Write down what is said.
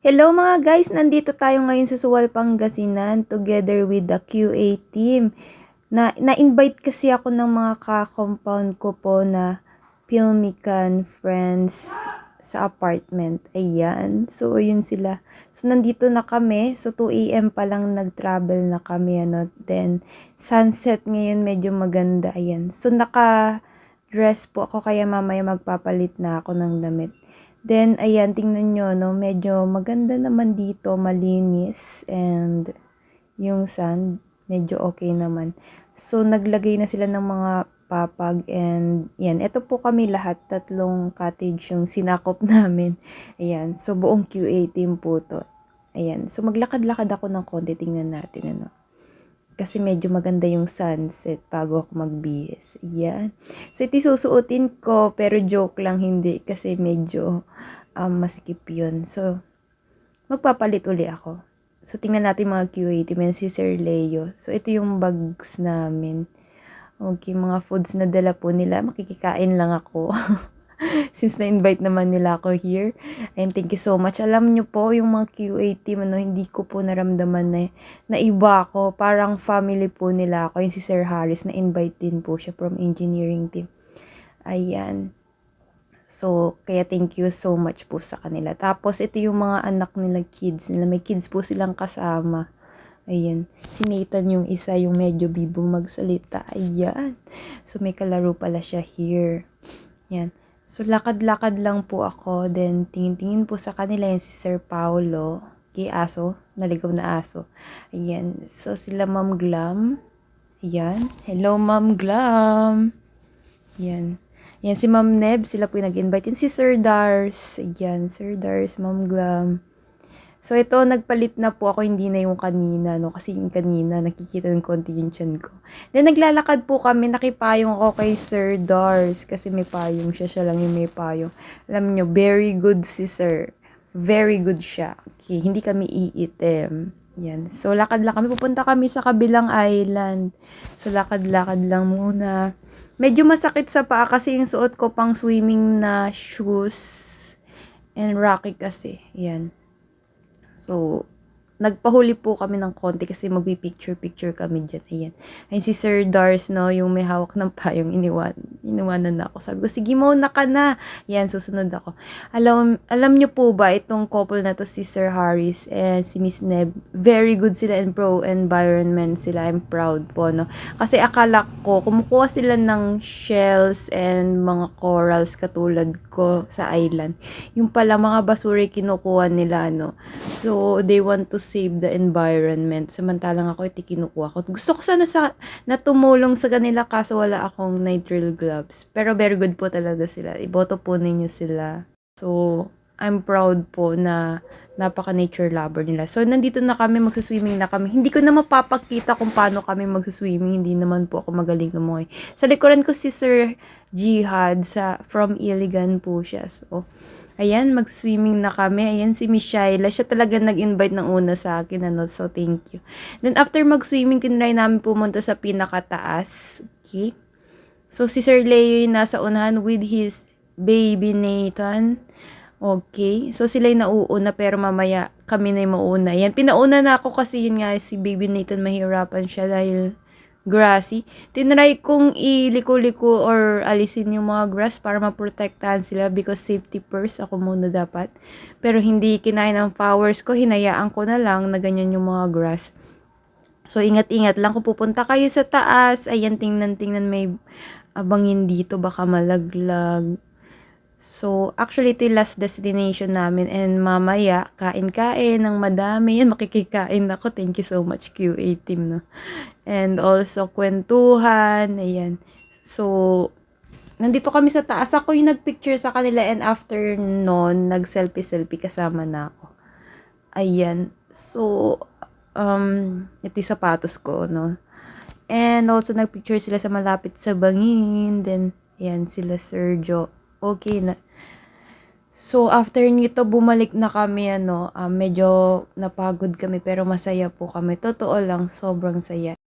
Hello mga guys! Nandito tayo ngayon sa Suwal, Pangasinan together with the QA team. Na-invite kasi ako ng mga ka-compound ko po na Filmican friends sa apartment. Ayan. So, yun sila. So, nandito na kami. So, 2 a.m. pa lang nag-travel na kami. Then, sunset ngayon medyo maganda. Ayan. So, naka-dress po ako kaya mamaya magpapalit na ako ng damit. Then, ayan, tingnan nyo, no, medyo maganda naman dito, malinis, and yung sand, medyo okay naman. So, naglagay na sila ng mga papag, and yan, ito po kami lahat, 3 cottage yung sinakop namin. Ayan, so buong QA team po to. Ayan, so maglakad-lakad ako ng konti, tingnan natin, ano. Kasi medyo maganda yung sunset bago ako magbihis. Yan. So, ito susuotin ko, pero joke lang hindi kasi medyo masikip yun. So, magpapalit uli ako. So, tingnan natin mga QA. Tingnan si Sir Leo. So, ito yung bags namin. Okay, mga foods na dala po nila. Makikikain lang ako. Since na-invite naman nila ako here. And thank you so much. Alam nyo po, yung mga QA team, hindi ko po naramdaman na iba ako. Parang family po nila ako. Yung si Sir Harris, na-invite din po siya from engineering team. Ayan. So, kaya thank you so much po sa kanila. Tapos, ito yung mga anak nila, kids nila. May kids po silang kasama. Ayan. Si Nathan yung isa, yung medyo bibong magsalita. Ayan. So, may kalaro pala siya here. Ayan. So, lakad-lakad lang po ako. Then, tingin-tingin po sa kanila yan si Sir Paulo. Kay Aso. Naligaw na Aso. Ayan. So, sila Ma'am Glam. Ayan. Hello, Ma'am Glam. Ayan. Ayan, si Ma'am Neb. Sila po yung nag-invite. Yan si Sir Dars. Ayan, Sir Dars, Ma'am Glam. So, ito, nagpalit na po ako, hindi na yung kanina, no? Kasi yung kanina, nakikita ng konti yung tiyan ko. Then, naglalakad po kami, nakipayong ako kay Sir Dars, kasi may payong siya, siya lang yung may payong. Alam nyo, very good si Sir. Very good siya. Okay, hindi kami iitim. Yan. So, lakad lang kami. Pupunta kami sa kabilang island. So, lakad-lakad lang muna. Medyo masakit sa paa kasi yung suot ko pang swimming na shoes. And rocky kasi. Yan. So, nagpahuli po kami ng konti kasi magpi-picture-picture kami dyan. Ayan. Ayun si Sir Dars, no, yung may hawak ng payong iniwanan na ako. Sabi ko, sige mo, naka na. Yan, susunod ako. Alam nyo po ba, itong couple na to, si Sir Harris and si Miss Neb, very good sila and pro-environment sila. I'm proud po, no. Kasi akala ko, kumukuha sila ng shells and mga corals katulad ko sa island. Yung pala, mga basura kinukuha nila, no. So, they want to save the environment. Samantalang ako, ito kinukuha ko. Gusto ko sana na tumulong sa kanila kaso wala akong nitrile gloves. Pero very good po talaga sila. Iboto po ninyo sila. So, I'm proud po na napaka-nature lover nila. So, nandito na kami, magsaswimming na kami. Hindi ko na mapapakita kung paano kami magsaswimming. Hindi naman po ako magaling lumoy. Sa likuran ko si Sir Jihad from Iligan po siya. So, ayan, mag-swimming na kami. Ayan si Miss Shaila. Siya talaga nag-invite ng una sa akin. So, thank you. Then, after mag-swimming, tinry namin pumunta sa pinakataas. Okay. So, si Sir Leo yung nasa unahan with his baby Nathan. Okay. So, sila yung nauuna pero mamaya kami na yung mauna. Yan, pinauna na ako kasi yun nga si baby Nathan mahirapan siya dahil grassy. Tinry kong iliko-liko or alisin yung mga grass para maprotektahan sila because safety first ako muna dapat. Pero hindi kinaya ng powers ko, hinayaan ko na lang na ganyan yung mga grass. So, ingat-ingat lang kung pupunta kayo sa taas. Ayan, tingnan-tingnan may abangin dito, baka malaglag. So, actually, ito yung last destination namin. And mamaya, kain-kain ng madami. Yan, makikikain ako. Thank you so much, QA team, no? And also, kwentuhan. Ayan. So, nandito kami sa taas. Ako yung nagpicture sa kanila. And after nun, nag-selfie-selfie kasama na ako. Ayan. So, ito yung sapatos ko, no? And also, nagpicture sila sa malapit sa bangin. Then, ayan, sila Sergio. Okay na. So, after nito, bumalik na kami, medyo napagod kami, pero masaya po kami. Totoo lang, sobrang saya.